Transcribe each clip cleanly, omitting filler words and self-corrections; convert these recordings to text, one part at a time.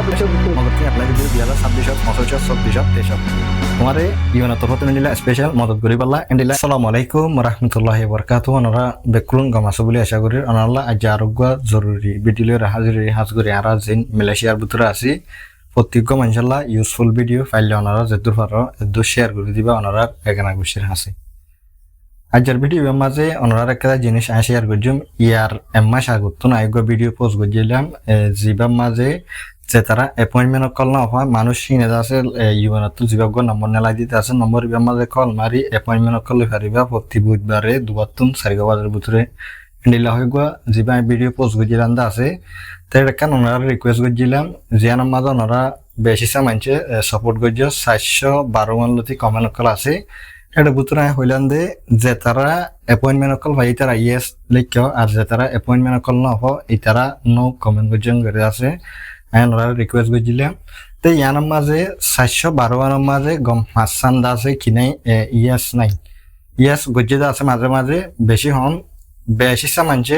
betul betul. Mengerti apalagi dia biasa subdivision, maksudnya subdivision, desa. Kemarin Iwana Torhot Indila special মদত করি পাল্লা ইন্ডিলা আসসালামু আলাইকুম রাহমাতুল্লাহি ওয়া বারাকাতুহু ওনারা বেকুন গামাসু বলি আশা করি ওনারা আজ আরোগ্য জরুরি ভিডিও হাজির আরা জিন মালয়েশিয়ার ভিতরে আছি প্রত্যেক ইনশাআল্লাহ ইউজফুল ভিডিও ফাইলে ওনারা যেদুর পারো এদু শেয়ার করে দিবা ওনারা এখানে গুছিয়ে আছে আজকের ভিডিও মাঝে ওনারা একটা জিনিস শেয়ার করলাম ইয়ার এমাস আগত আয়োগ্য ভিডিও পোস্ট করছিলাম জিবার মাঝে যে তারা অ্যাপয়েন্টমেন্ট কল না হয় মানুষ চিনে আছে ইউএনত জীবাগ্য নম্বর নেলাই দিতে আছে নম্বর ইবার মাঝে কল মারি অ্যাপয়েন্টমেন্ট করলে পারিবা প্রতি বুধবারে দুবারতুন 4 বাজার ভিতরে নিলা হয়ে গা জিবা ভিডিও পোস্ট করছিলাম আছে তাই একটা ওনারা রিকোয়েস্ট করছিলাম জিয়ানোর মাঝে ওনারা বেশি মানছে সাপোর্ট করছে 712 মানলতি কমেন্ট কল আছে এটা ভিতরে হইলাম দে যে তারা অ্যাপয়েন্টমেন্ট কল ভাই তারা ইয়েস লিখো আর যে তারা অ্যাপয়েন্টমেন্ট কল না হয় এই তারা নো কমেন্ট করছেন করে আছে ওনারা রিকোয়েস্ট করছিলাম তো ইয়ানোর মাঝে 712 মাঝে গম হাসান দা আছে কি নাই ইয়েস নাই ইয়েস গজ্জে আছে মাঝে মাঝে বেশি হন বেশি মানছে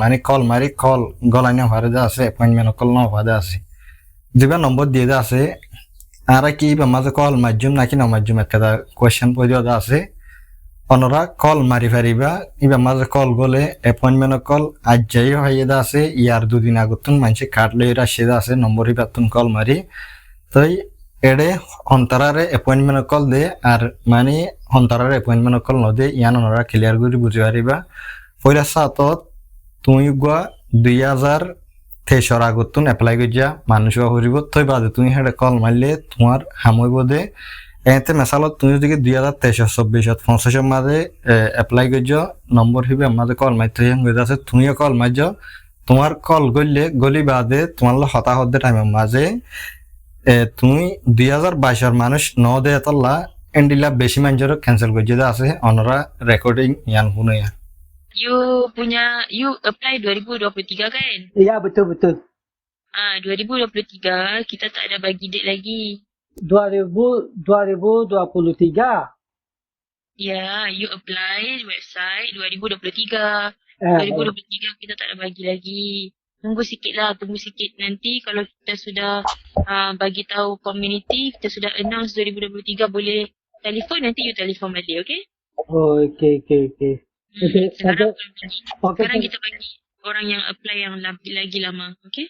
মানে কল মারি কল গলাইনে হওয়ার আছে অ্যাপয়েন্টমেন্ট কল না হওয়া আছে যেবা নম্বর দিয়ে আছে আর কি মাঝে কল মাধ্যম নাকি না মাধ্যম একটা কোয়েশ্চেন পর্যন্ত আছে ওনারা কল মারি পারিবা ইবা মাঝে কল গলে অ্যাপয়েন্টমেন্ট কল আজ যাই হয়ে আছে ইয়ার দুদিন আগতুন মানুষে কার্ড লই রাশে আছে নম্বর ইবাতুন কল মারি তাই এডে অন্তরারে অ্যাপয়েন্টমেন্ট কল দে আর মানে অন্তরারে অ্যাপয়েন্টমেন্ট কল ন দে ইয়ান ওনারা ক্লিয়ার করে বুঝি পারিবা পয়লা সাতত তুমি গুয়া 2023 আগতুন এপ্লাই করিয়া মানুষ হরিব তই বাদে তুমি হেডে কল মারলে তোমার হামইব দে এতে মেসালত তুমি যদি 2023-24 মাঝে এপ্লাই করছো নম্বর হিবে মাঝে কল মারতে আছে তুমিও কল মারছ তোমার কল গললে গলি বাদে তোমার হতাহত টাইমের মাঝে তুমি 2022 মানুষ ন দে এতলা এন্ডিলা বেশি মানুষের ক্যান্সেল করছে আছে অনরা রেকর্ডিং ইয়ান শুনে You apply 2023 kan? Ya betul betul. 2023 kita tak ada bagi date lagi. 2023. Ya, you apply website 2023. 2023 kita tak ada bagi lagi. Tunggu sikit lah, tunggu sikit. Nanti kalau kita sudah bagi tahu community, kita sudah announce 2023 boleh telefon, nanti you telefon balik, okay? Oh, okey. Sekarang Okay. kita bagi orang yang apply yang lagi lama, okay?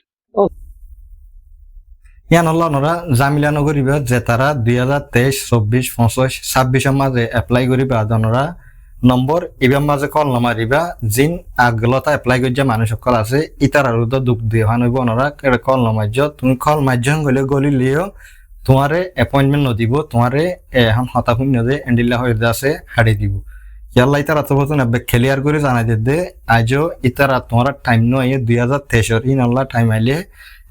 ইয়ান আল্লাহ ওনারা জামিলা নগরিবা যে তারা 2023-24-25-26 মাঝে apply করিবা ওনারা নম্বর ইবার মাঝে call নামারিবা জিন আগলতা apply করছে মানুষ সকল আছে ইতার আর দুঃখ দিয়ে হানইব ওনারা কল নামার্য তুমি কল মাধ্যম গলে গলি লিও তোমারে অ্যাপয়েন্টমেন্ট নদিব তোমারে এখন হতাশুন নদে এন্ডিলা হয়ে আছে হারিয়ে দিব ইয়াল্লা ইতারা তো বলতো না ক্লিয়ার করে জানাই দে আজও ইতারা তোমার টাইম নয় 2023 ইন আল্লাহ টাইম আইলে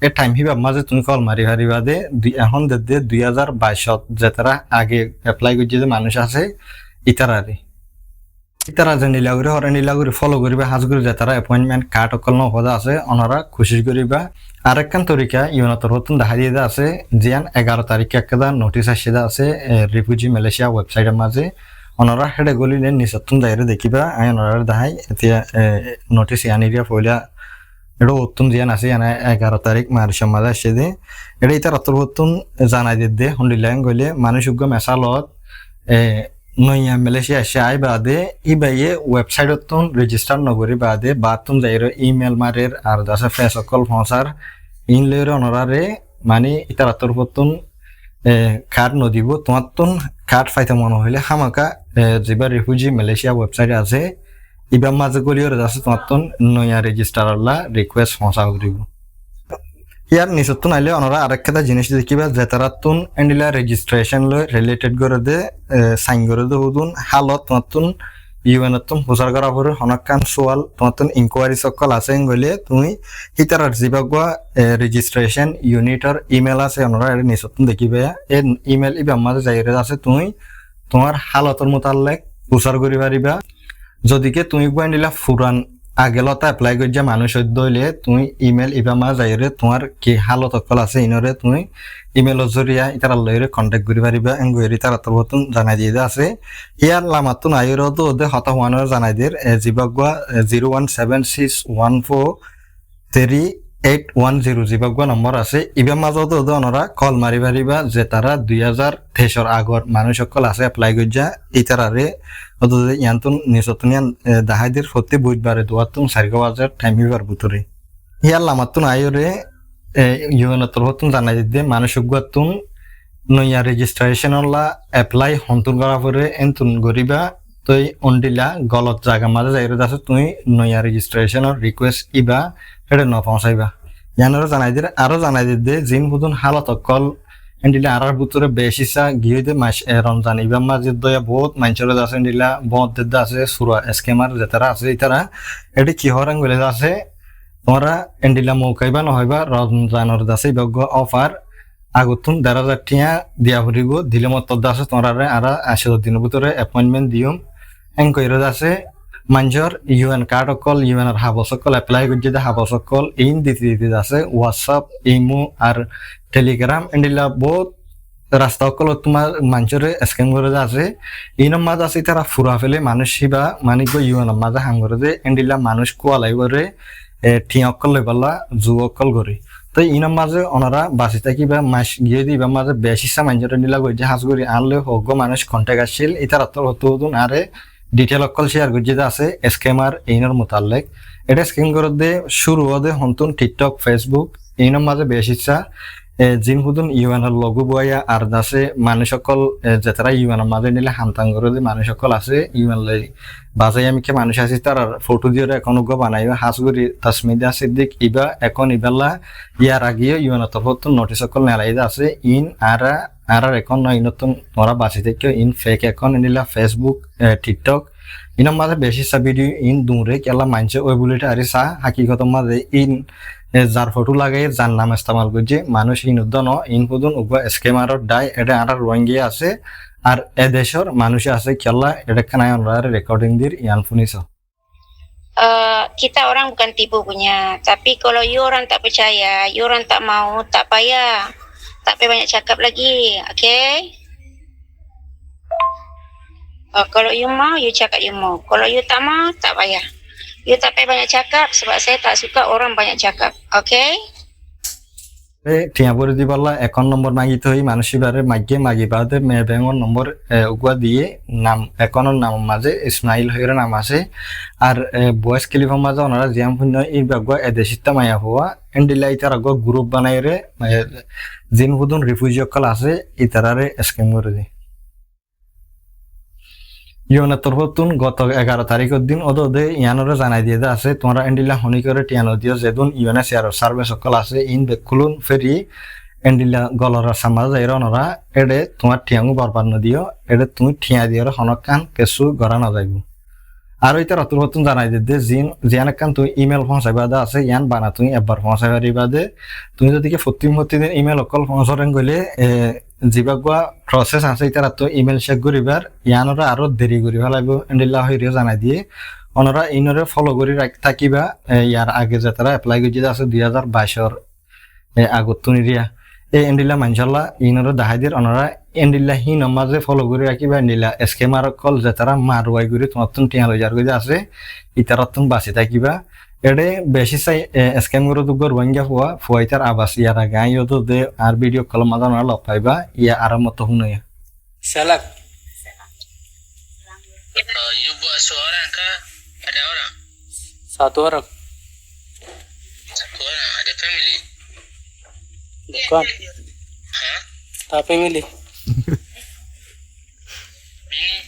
এ টাইম হিবা মাঝে তুমি কল মারি হারিবা দে এখন দে 2022 যে তারা আগে এপ্লাই করছে যে মানুষ আছে ইতারা যে নীলাগুড়ি ফলো করিবা হাজগুড়ি যে তারা অ্যাপয়েন্টমেন্ট কার্ড অকল নপদা আছে ওনারা খুশি করিবা আরেকখান তরিকা ইউনাতর হতুন দেখা দিয়ে আছে জিয়ান 11 তারিখে একটা নোটিশ আসে আছে রিফিউজি মালয়েশিয়া ওয়েবসাইটের মাঝে ওনারা হেডে গলিলে নিচতুন দায়রে দেখিবা ওনারা দেখাই এতিয়া নোটিশ আনিরিয়া পয়লা এটা উত্তম জিয়ান আছে 11 তারিখ মার্চের মাঝে আসে দে এটা ইতার অতর হতুন জানাই দে হন্ডিলাং গলে মানুষ মেসালত নইয়া মালয়েশিয়া আসে আই বাদে ইবাইয়ে ওয়েবসাইটতুন রেজিস্টার নগরি বাদে বাতুন যাইর ইমেল মারের আর দাসা ফেস কল ফসার ইনলের অনরারে মানে ইতার অতর হতুন কার্ড নদিব তোমার তুন কার্ড ফাইতে মনে হইলে হামাকা যেবার রিফিউজি মালয়েশিয়া ওয়েবসাইট আছে ইবার মাঝে গলিওর আছে তোমার তুন নয়া রেজিস্টার আল্লাহ রিকোয়েস্ট ফসা করিব ইয়ার নিচতুন আইলে ওনারা আরেকটা জিনিস দেখিবা যে তারা তুন এন্ডিলা রেজিস্ট্রেশন লয় রিলেটেড করে দে সাইন করে দে হুদুন হালত তোমার তুন ইউএনতুন প্রচার করা পরে হনকান সোয়াল তোমার তুন ইনকোয়ারি সকল আছে গলে তুমি হিতার জিবাগুয়া রেজিস্ট্রেশন ইউনিটর ইমেল আছে ওনারা এর নিচতুন দেখিবে এই ইমেল ইবা মাঝে যাইরে আছে তুমি তোমার হালতর মোতালেক প্রচার করি পারিবা যদিকে তুমি গুয়ান্ডিলা ফুরান আগেলতা এপ্লাই করছে মানুষ হইলে তুমি ইমেল ইবা মা যাইরে তোমার কি হালত অকল আছে ইনরে তুমি ইমেলৰ জৰিয়া ইতাৰ লয়ৰে কন্টাক্ট কৰি পাৰিবা এংগুৰি তাৰ তবতন জানাই দিয়ে আছে ইয়াৰ লামাতুন আইৰতো দে হতা হোৱানৰ জানাই দিয়ে জিবাগৱা 0176143 810 জিবাগুয়া নম্বর আছে ইবা মাজত ওরা কল মারি পারিবা যে তারা 2023 আগর মানুষ সকল আছে এপ্লাই গজ্জা ইতারারে ওদের ইয়ান্তন নিসতনিয়ান দাহাইদের প্রতি বুধবারে দুয়াতুন 4:00 টাইম হিবার ভিতরে ইয়ার লামাতুন আইরে ইউএন তরফতুন জানাই দিতে মানুষ গুয়াতুন নয়া রেজিস্ট্রেশন লা এপ্লাই হন্তুন করা পরে এন্তুন গরিবা তুই অন্ডিলা গলত জায়গা মাঝে যাইরে আছে তুই নয়া রেজিস্ট্রেশনের রিকোয়েস্ট ইবা এটা ন পৌঁছাইবা জানারও জানাই দিয়ে আরো জানাই দিতে জিন হুদুন হালত কল এন্ডিলা আরার ভিতরে বেশিসা গিয়ে মাস রমজান ইবা মাঝে দয়া বহুত মানুষের আছে এন্ডিলা বহুত দেদা আছে সুরা স্কেমার যেতারা আছে ইতারা এটি কি হরাং বলে আছে তোমরা এন্ডিলা মৌকাইবা নহইবা রমজানের দাসে বগ্য অফার আগুতুন 1,000 টিয়া দিয়া ভরিব দিলে মত আছে তোমরা আর 80 দিনের ভিতরে অ্যাপয়েন্টমেন্ট দিও এনকোয়ারি আছে মানুষের ইউএন কার্ড অকল ইউএন আর হাবস অকল এপ্লাই করছে হাবস অকল ইন দিতে আছে হোয়াটসঅ্যাপ ইমো আর টেলিগ্রাম এন্ডিলা বহুত রাস্তা অকল তোমার মানুষের স্ক্যান করে আছে ইনম মাঝ আছে তারা ফুরা ফেলে মানুষ হিবা মানে ইউএন মাঝে হাম করে যে এন্ডিলা মানুষ কোয়ালাই করে ঠিয়া অকল লই পাল্লা জু অকল করে তো ইনম মাঝে ওনারা বাঁচি থাকিবা মাস গিয়ে দিবা মাঝে বেশি মানুষের নিলা গিয়ে হাজ করি আনলে হোক মানুষ কন্ট্যাক্ট আসছিল ইতার হতুন আরে ডিটেল অকল শেয়ার করছে আছে স্ক্যামার এইনার মোতালেক এটা স্ক্যাম করে দে শুরু হদে হন্তন টিকটক ফেসবুক এইনার মাঝে বেশি ইচ্ছা জিন হুদুন ইউএনের লগু বয়া আর দাসে মানুষ সকল যেতারা ইউএনের মাঝে নিলে হামতাং করে দে মানুষ সকল আছে ইউএন লাই বাজাই আমি কে মানুষ আছি তার ফটো দিয়ে এখন বানাই হাসগুড়ি তাসমিদা সিদ্দিক ইবা এখন ইবাল্লা ইয়ার আগেও ইউএনের তরফ নোটিস সকল নেলাই আছে ইন আর এখন নয় নতুন ওরা বাঁচি থেকে ইন ফেক এখন নিলা ফেসবুক টিকটক ইনার মাঝে বেশি সা ভিডিও ইন দূরে কেলা মানছে ওই বুলেটে আরে সা হাকিগত মাঝে ইন যার ফটো লাগাই যার নাম ইস্তেমাল করছে মানুষ ইন উদ্যান ইন পুদুন উগা স্কেমারর ডাই এটা আর রোহিঙ্গিয়া আছে আর এদেশের মানুষ আছে কেলা এটা Kanai অনরা recording dir Ian ফুনিস kita orang bukan tipu punya. Tapi kalau you orang tak percaya, you orang tak mau, tak payah. Tak payah banyak cakap lagi. Okay? Kalau you mau, you cakap you mau. Kalau you tak mau, tak payah. You tak payah banyak cakap sebab saya tak suka orang banyak cakap. Okay? টিয়া বলে দিবাল্লা account number মাগিতে হই মানুষিবারে মাগি বাদে মেয়ে ব্যাঙ্গর নম্বর উগুয়া দিয়ে নাম অ্যাকাউন্টের নাম মাঝে ইসমাইল হইরে নাম আছে আর বয়স ক্লিফের মাঝে ওনারা জিয়াম পুণ্য এই বাগুয়া এদেশিতা মায়া হওয়া এন্ডিলা ইতার আগুয়া গ্রুপ বানাই রে জিন হুদুন রিফিউজি অকল আছে ইতারারে স্ক্যাম করে দেয় ইউনের তরফতুন গত 11 তারিখের দিন ওদে ইয়ানোরে জানাই দিয়ে আছে তোমরা এন্ডিলা হনি করে টিয়ানো দিও যেদিন ইউএনএস এর সার্ভিস সকল আছে ইন বেকুলুন ফেরি এন্ডিলা গলরা সামাজ এর ওনরা এডে তোমার টিয়াঙ্গু বরবাদ ন দিও এডে তুমি ঠিয়া দিও হনকান কেসু গরা না যাইবো আর ইতার তরফতুন জানাই দিয়ে জিয়ানকান তুই ইমেল পৌঁছাইবা দা আছে ইয়ান বানা তুমি একবার পৌঁছাইবা দিবা দে তুমি যদি প্রতিদিন ইমেল অকল পৌঁছরেন গলে জিবাগুয়া প্রসেস আছে ইতার তো ইমেল চেক করিবার ইয়ানরা আরো দেরি করি ফেলাইব এন্ডিলা হইরে জানাই দিয়ে ওনারা ইনরে ফলো করি থাকিবা ইয়ার আগে যে তারা এপ্লাই করছে আছে 2022 আগত তুনিরিয়া এই এন্ডিলা মানশাল্লাহ ইনরে দেখাই দিয়ে ওনারা এন্ডিলা হি নমাজে ফলো করে রাখিবা এন্ডিলা স্কেমার কল যে তারা মারুয়াই করে তোমার তুন টিয়া লই যার করে আছে ইতারতুন বাঁচি থাকিবা এডে বেশি চাই স্ক্যাম করে তো রোহিঙ্গা হওয়া ফুয়াইতার আবাস ইয়ার আগে আইও তো দে আর ভিডিও কল মাদান লগ পাইবা ইয়া আর মতো হুনয়া Salak. You buat seorang kah? Ada orang? Satu orang. Satu orang. Ada family? Bukan. Hah? Tak family. Bini?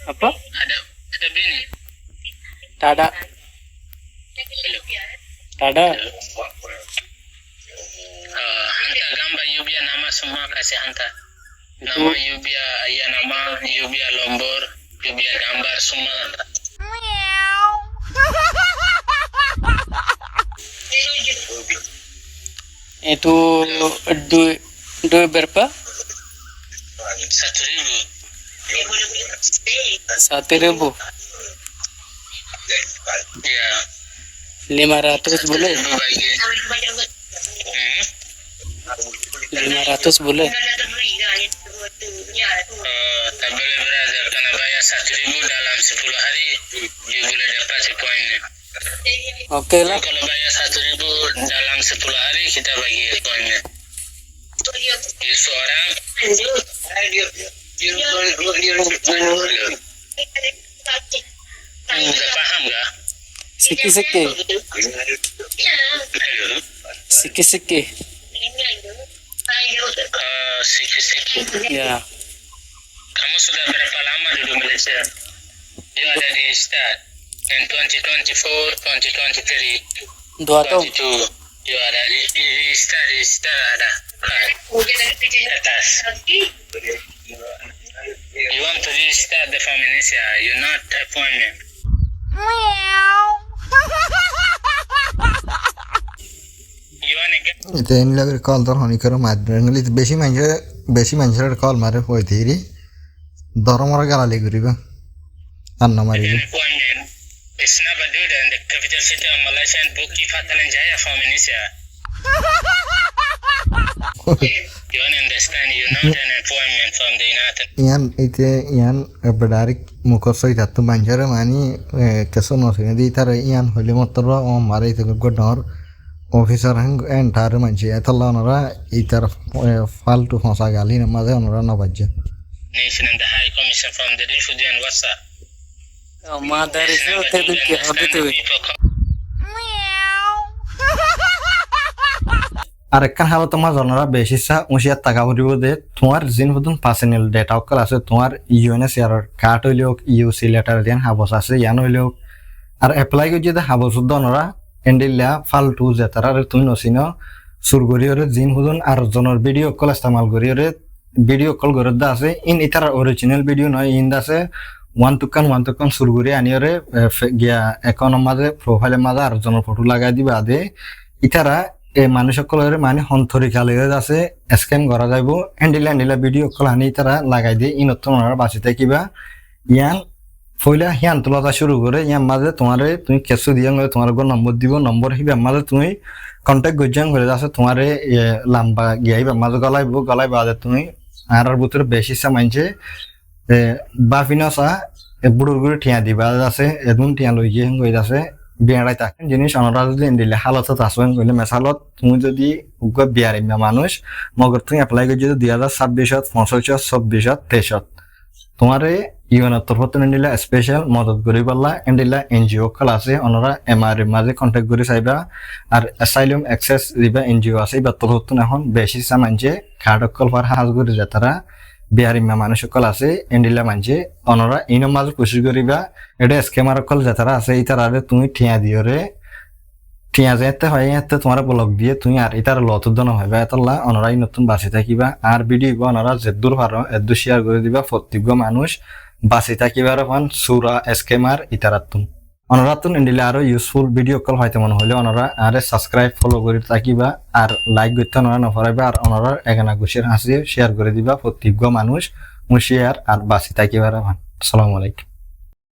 Apa? Ada bini? Tak ada. Hello? Tak ada. Hantar gambar you biar nama semua kasih hantar. Nama you biar ayah nama, you biar nombor, you biar gambar semua hantar. Itu duit berapa? 1,000. 1.000. Ya. 500 boleh? Lebih bagi. 500 boleh? Tak boleh brother, kena bayar 1,000 dalam 10 hari, you boleh dapat si poinnya. Oke lah. Kalau bayar 1.000 dalam 10 hari kita bagi poinnya. Seorang udah paham gak? Siki-siki. Halo? Siki-siki. Siki-siki. Ya. Kamu sudah berapa lama duduk Malaysia? You ada di start in 2024, 2023, 2 tahun. 22. You ada di start ada. Atas. You want to restart the from Indonesia, you not appointment. You want to get এটা এনলাগের call তোর হনি করে মার গলি বেশি মানুষের call মারে হই three দরমরা গালালি করিবা আর না মারিবে an appointment. It's never do that in the capital city of Malaysia and book you Fatalan Jaya from Indonesia. You want to understand, you not an appointment from the United ইয়ান বেডারিক মুখসই থাকতো মানুষের মানি কেসো নসিনে দি তার ইয়ান হইলে মাত্র ও মারে থেকে গডর officer hang enter মানছি এতলা ওনারা ইতার ফালতু ফসা গালি না মাঝে ওনারা নবাজ্য nation and the High Commission from the refugee and WhatsApp. Ma dari It's situ never tadi do ke that, habis understand tu. the people come. আর একখান হালত তোমার জনরা বেশি উঁচিয়ার টাকা ভরিব দে তোমার জিন হতুন পার্সোনাল ডেটা অকল আছে তোমার ইউএনএসিআর কার্ড হইলেও ইউসি লেটার দিন হাবস আছে ইয়ান হইলেও আর এপ্লাই করে যদি হাবস দনরা এন্ডিল্লা ফালতু জেতার আর তুমি নসিন সুরগরিয়রে জিন হুদুন আর জনের ভিডিও কল ইস্তেমাল করিয়রে ভিডিও কল করে দা আছে ইন ইতার অরিজিনাল ভিডিও নয় ইন দাসে ওয়ান টুকান সুরগুরি আনিয়রে গিয়া একাউন্টের মাঝে প্রোফাইলের মাঝে আর জনের ফটো লাগাই দিবা আদে ইতারা এই মানুষ সকলের মানে হন্তরি খালি আছে স্ক্যাম করা যাইব এন্ডিলা ভিডিও কল আনি তারা লাগাই দিয়ে ইনত ওনারা বাঁচিতে কিবা ইয়ান ফইলা হিয়ান তোলা শুরু করে ইয়ার মাঝে তোমারে তুমি কেসু দিয়া তোমার নম্বর দিব নম্বর হিবে মাঝে তুমি কন্ট্যাক্ট গজ্জাং করে আছে তোমারে লাম্বা গিয়াইবা মাঝে গলাই বাদে তুমি আর ভিতরে বেশি মানছে বাফিনসা বুড়ুর গুড়ি ঠিয়া দিবা আছে এদুন ঠিয়া লই গিয়ে হয়ে আছে বিয়ারাই থাকেন জিনিস অনরা যদি দিলে হালতত আসবেন কইলে মেসালত তুমি যদি বিয়ারি মানুষ মগর তুমি এপ্লাই করে যদি 2026 25 26 23 তোমারে ইউএনের তরফত নিলা স্পেশাল মদত করি পারলা এন্ডিলা এনজিও কল আছে অনরা এমআরএ মাঝে কন্টাক্ট করে চাইবা আর অ্যাসাইলাম অ্যাক্সেস দিবা এনজিও আছে বা তরফত এখন বেশি সামানছে কার্ড কল পার হাজ করে যে তারা বিহারি মানুষ সকল আছে এন্ডিলা মানছে অনরা ইনো মাঝে কোশিশ করিবা এটা স্ক্যামার কল যে তারা আছে এই তারা তুমি ঠিয়া দিও রে ঠিয়া যেতে হয় এতে তোমার ব্লগ দিয়ে তুমি আর এটার লতদন হইবা এতলা অনরাই নতুন বাঁচি থাকিবা আর ভিডিও অনরা যেদূর পারো এদূর শেয়ার করে দিবা প্রত্যেক মানুষ বাঁচি থাকিবার ফান সুরা স্ক্যামার ইতারাতুন অনরাতুন এন্ডিলা আরো ইউজফুল ভিডিও কল হইতে মনে হইলে অনরা আর সাবস্ক্রাইব ফলো করে থাকিবা আর লাইক করতে অনরা নফরাইবা আর অনরা এগানা গুছির হাসি শেয়ার করে দিবা প্রত্যেক মানুষ মুশিয়ার আর বাঁচি থাকিবার ফান আসসালামু আলাইকুম।